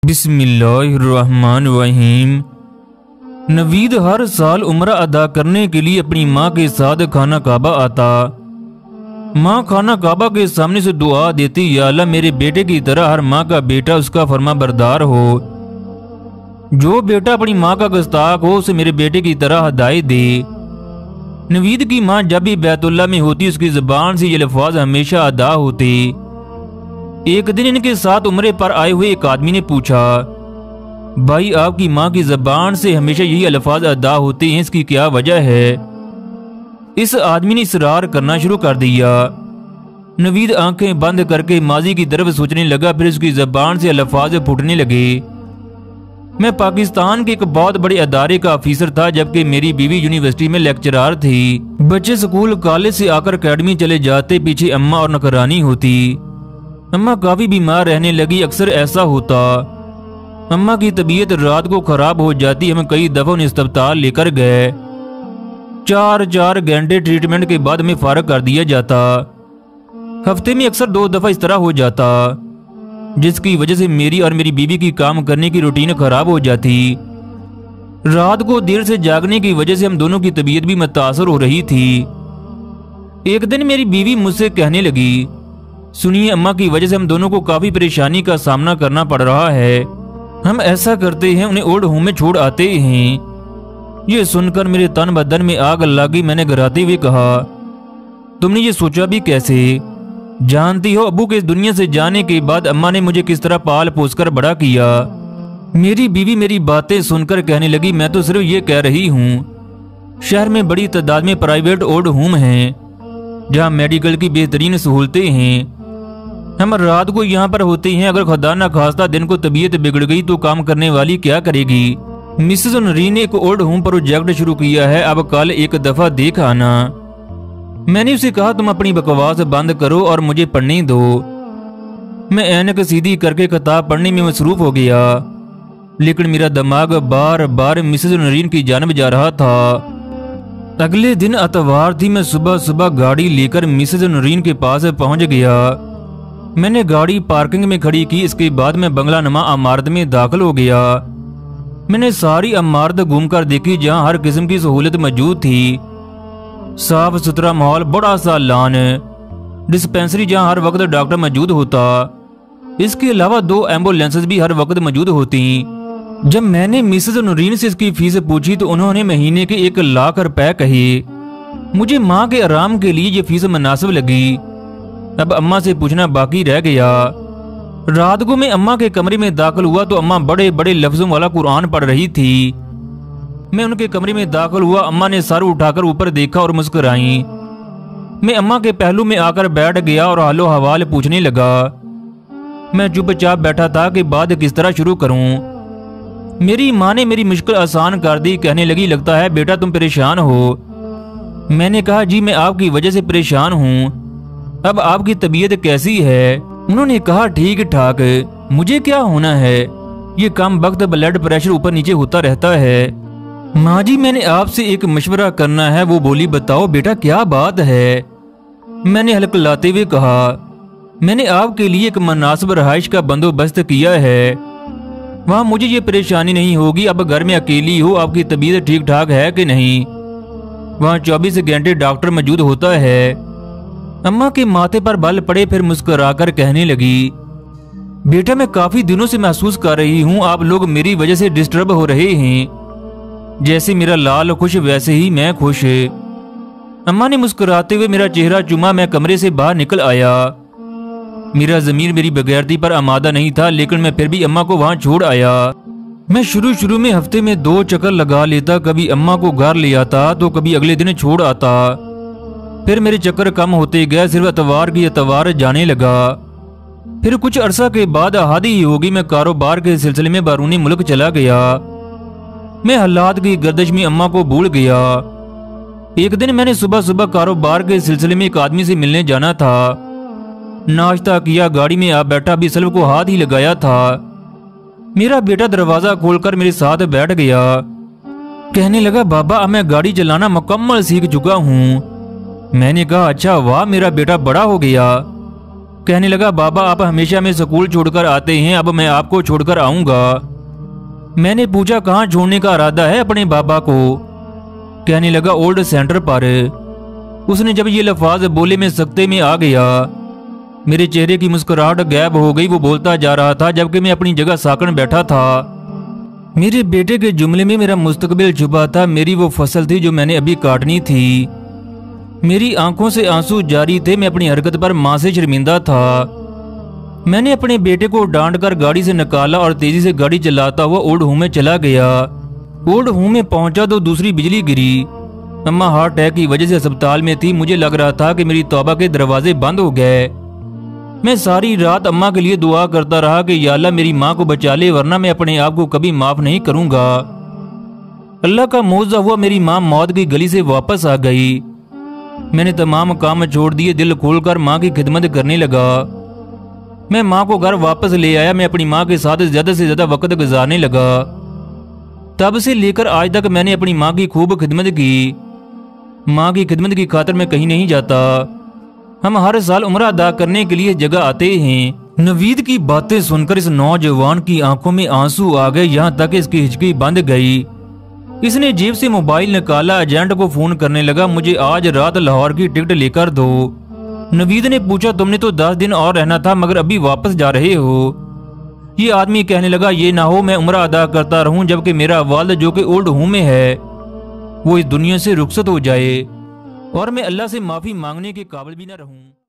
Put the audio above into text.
بسم اللہ الرحمن الرحیم۔ نوید ہر سال عمرہ ادا کرنے کے لیے اپنی ماں کے ساتھ خانہ کعبہ آتا۔ ماں خانہ کعبہ کے سامنے سے دعا دیتی، یا اللہ میرے بیٹے کی طرح ہر ماں کا بیٹا اس کا فرما بردار ہو۔ جو بیٹا اپنی ماں کا گستاخ ہو اسے میرے بیٹے کی طرح ہدایت دے۔ نوید کی ماں جب بھی بیت اللہ میں ہوتی اس کی زبان سے یہ الفاظ ہمیشہ ادا ہوتے۔ ایک دن ان کے ساتھ عمرے پر آئے ہوئے ایک آدمی نے پوچھا، بھائی آپ کی ماں کی زبان سے ہمیشہ یہی الفاظ ادا ہوتے ہیں، اس کی کیا وجہ ہے؟ اس آدمی نے اصرار کرنا شروع کر دیا۔ نوید آنکھیں بند کر کے ماضی کی طرف سوچنے لگا، پھر اس کی زبان سے الفاظ پھوٹنے لگے۔ میں پاکستان کے ایک بہت بڑے ادارے کا آفیسر تھا، جبکہ میری بیوی یونیورسٹی میں لیکچرار تھی۔ بچے سکول کالج سے آ کر اکیڈمی چلے جاتے، پیچھے اماں اور نگرانی ہوتی۔ اماں کافی بیمار رہنے لگی، اکثر ایسا ہوتا اماں کی طبیعت رات کو خراب ہو جاتی۔ ہمیں کئی دفعہ انہیں اسپتال لے کر گئے۔ 4 گھنٹے ٹریٹمنٹ کے بعد ہمیں فارغ کر دیا جاتا۔ ہفتے میں اکثر 2 دفعہ اس طرح ہو جاتا، جس کی وجہ سے میری اور میری بیوی کی کام کرنے کی روٹین خراب ہو جاتی۔ رات کو دیر سے جاگنے کی وجہ سے ہم دونوں کی طبیعت بھی متاثر ہو رہی تھی۔ ایک دن میری بیوی مجھ سے کہنے لگی، سنیے اماں کی وجہ سے ہم دونوں کو کافی پریشانی کا سامنا کرنا پڑ رہا ہے۔ ہم ایسا کرتے ہیں، انہیں اولڈ ہوم میں چھوڑ آتے ہیں۔ یہ سن کر میرے تن بدن میں آگ لگی۔ میں نے گھراتے ہوئے کہا، تم نے یہ سوچا بھی کیسے؟ جانتی ہو ابو کے اس دنیا سے جانے کے بعد اماں نے مجھے کس طرح پال پوس کر بڑا کیا؟ میری بیوی میری باتیں سن کر کہنے لگی، میں تو صرف یہ کہہ رہی ہوں شہر میں بڑی تعداد میں پرائیویٹ اولڈ ہوم ہیں جہاں میڈیکل کی بہترین سہولتیں ہیں۔ ہم رات کو یہاں پر ہوتے ہیں، اگر خدا نہ خواستہ دن کو طبیعت بگڑ گئی تو کام کرنے والی کیا کرے گی؟ مسز نرین نے ایک اولڈ ہوم پروجیکٹ شروع کیا ہے، اب کل ایک دفعہ دیکھ آنا۔ میں نے اسے کہا، تم اپنی بکواس بند کرو اور مجھے پڑھنے دو۔ میں اینک سیدھی کر کے کتاب پڑھنے میں مصروف ہو گیا، لیکن میرا دماغ بار بار مسز نرین کی جانب جا رہا تھا۔ اگلے دن اتوار تھی۔ میں صبح گاڑی لے کر مسز نرین کے پاس پہنچ گیا۔ میں نے گاڑی پارکنگ میں کھڑی کی، اس کے بعد میں بنگلہ نما عمارت میں داخل ہو گیا۔ میں نے ساری عمارت گھوم کر دیکھی، جہاں ہر قسم کی سہولت موجود تھی۔ صاف ستھرا ماحول، بڑا سا لان، ڈسپینسری جہاں ہر وقت ڈاکٹر موجود ہوتا۔ اس کے علاوہ 2 ایمبولینسز بھی ہر وقت موجود ہوتی۔ جب میں نے مسز نورین سے اس کی فیس پوچھی تو انہوں نے مہینے کے 1 لاکھ روپے کہے۔ مجھے ماں کے آرام کے لیے یہ فیس مناسب لگی۔ اب اماں سے پوچھنا باقی رہ گیا۔ رات کو میں اماں کے کمرے میں داخل ہوا تو اماں بڑے بڑے لفظوں والا قرآن پڑھ رہی تھی۔ میں ان کے کمرے میں داخل ہوا، اماں نے سر اٹھا کر اوپر دیکھا اور مسکرائیں۔ میں اماں کے پہلو میں آ کر بیٹھ گیا اور حال و حوال پوچھنے لگا۔ میں چپ چاپ بیٹھا تھا کہ بات کس طرح شروع کروں۔ میری ماں نے میری مشکل آسان کر دی، کہنے لگی، لگتا ہے بیٹا تم پریشان ہو۔ میں نے کہا، جی میں آپ کی وجہ سے پریشان ہوں۔ اب آپ کی طبیعت کیسی ہے؟ انہوں نے کہا، ٹھیک ٹھاک۔ مجھے کیا ہونا ہے؟ یہ کم وقت بلڈ پریشر اوپر نیچے ہوتا رہتا ہے۔ ماں جی میں نے آپ سے ایک مشورہ کرنا ہے۔ وہ بولی، بتاؤ بیٹا کیا بات ہے؟ میں نے حلق لاتے ہوئے کہا، میں نے آپ کے لیے ایک مناسب رہائش کا بندوبست کیا ہے، وہاں مجھے یہ پریشانی نہیں ہوگی۔ اب گھر میں اکیلی ہو، آپ کی طبیعت ٹھیک ٹھاک ہے کہ نہیں؟ وہاں 24 گھنٹے ڈاکٹر موجود ہوتا ہے۔ اماں کے ماتھے پر بال پڑے، پھر مسکرا کر کہنے لگی، بیٹا میں کافی دنوں سے محسوس کر رہی ہوں آپ لوگ میری وجہ سے ڈسٹرب ہو رہے ہیں۔ جیسے میرا لال خوش ویسے ہی میں خوش۔ اماں نے مسکراتے ہوئے میرا چہرہ چوما۔ میں کمرے سے باہر نکل آیا۔ میرا ضمیر میری بغیرتی پر آمادہ نہیں تھا، لیکن میں پھر بھی اماں کو وہاں چھوڑ آیا۔ میں شروع میں ہفتے میں 2 چکر لگا لیتا، کبھی اماں کو گھر لے آتا تو کبھی اگلے دن چھوڑ آتا۔ پھر میرے چکر کم ہوتے گئے، صرف اتوار کی اتوار جانے لگا۔ پھر کچھ عرصہ کے بعد عادی ہی ہوگی، میں کاروبار کے سلسلے میں بیرونی ملک چلا گیا۔ میں حالات کی گردش میں اماں کو بھول گیا۔ ایک دن میں نے صبح کاروبار کے سلسلے میں ایک آدمی سے ملنے جانا تھا۔ ناشتہ کیا، گاڑی میں آ بیٹھا، بھی سلف کو ہاتھ ہی لگایا تھا۔ میرا بیٹا دروازہ کھول کر میرے ساتھ بیٹھ گیا۔ کہنے لگا، بابا اب میں گاڑی چلانا مکمل سیکھ چکا ہوں۔ میں نے کہا، اچھا واہ، میرا بیٹا بڑا ہو گیا۔ کہنے لگا بابا آپ ہمیشہ میں سکول چھوڑ کر آتے ہیں، اب میں آپ کو چھوڑ کر آؤں گا۔ میں نے پوچھا کہاں چھوڑنے کا ارادہ ہے اپنے بابا کو؟ کہنے لگا اولڈ سینٹر پر۔ اس نے جب یہ لفظ بولے میں سکتے میں آ گیا، میرے چہرے کی مسکراہٹ غائب ہو گئی۔ وہ بولتا جا رہا تھا جبکہ میں اپنی جگہ ساکن بیٹھا تھا۔ میرے بیٹے کے جملے میں میرا مستقبل چھپا تھا، میری وہ فصل تھی جو میں نے ابھی کاٹنی تھی۔ میری آنکھوں سے آنسو جاری تھے، میں اپنی حرکت پر ماں سے شرمندہ تھا۔ میں نے اپنے بیٹے کو ڈانٹ کر گاڑی سے نکالا اور تیزی سے گاڑی چلاتا ہوا اولڈ ہوم میں چلا گیا۔ اولڈ ہوم میں پہنچا تو دوسری بجلی گری۔ اماں ہارٹ اٹیک کی وجہ سے اسپتال میں تھی۔ مجھے لگ رہا تھا کہ میری توبہ کے دروازے بند ہو گئے۔ میں ساری رات اماں کے لیے دعا کرتا رہا کہ یا اللہ میری ماں کو بچا لے، ورنہ میں اپنے آپ کو کبھی معاف نہیں کروں گا۔ اللہ کا معجزہ ہوا، میری ماں موت کی گلی سے واپس آ گئی۔ میں نے تمام کام چھوڑ دیے، دل کھول کر ماں کی خدمت کرنے لگا۔ میں ماں کو گھر واپس لے آیا، میں اپنی ماں کے ساتھ زیادہ سے زیادہ وقت گزارنے لگا۔ تب سے لے کر آج تک میں نے اپنی ماں کی خوب خدمت کی۔ ماں کی خدمت کی خاطر میں کہیں نہیں جاتا۔ ہم ہر سال عمرہ ادا کرنے کے لیے جگہ آتے ہیں۔ نوید کی باتیں سن کر اس نوجوان کی آنکھوں میں آنسو آ گئے، یہاں تک اس کی ہچکی بند گئی۔ اس نے جیب سے موبائل نکالا، ایجنٹ کو فون کرنے لگا، مجھے آج رات لاہور کی ٹکٹ لے کر دو۔ نوید نے پوچھا تم نے تو 10 دن اور رہنا تھا مگر ابھی واپس جا رہے ہو؟ یہ آدمی کہنے لگا یہ نہ ہو میں عمرہ ادا کرتا رہوں جبکہ میرا والد جو کہ اولڈ ہوم میں ہے وہ اس دنیا سے رخصت ہو جائے اور میں اللہ سے معافی مانگنے کے قابل بھی نہ رہوں۔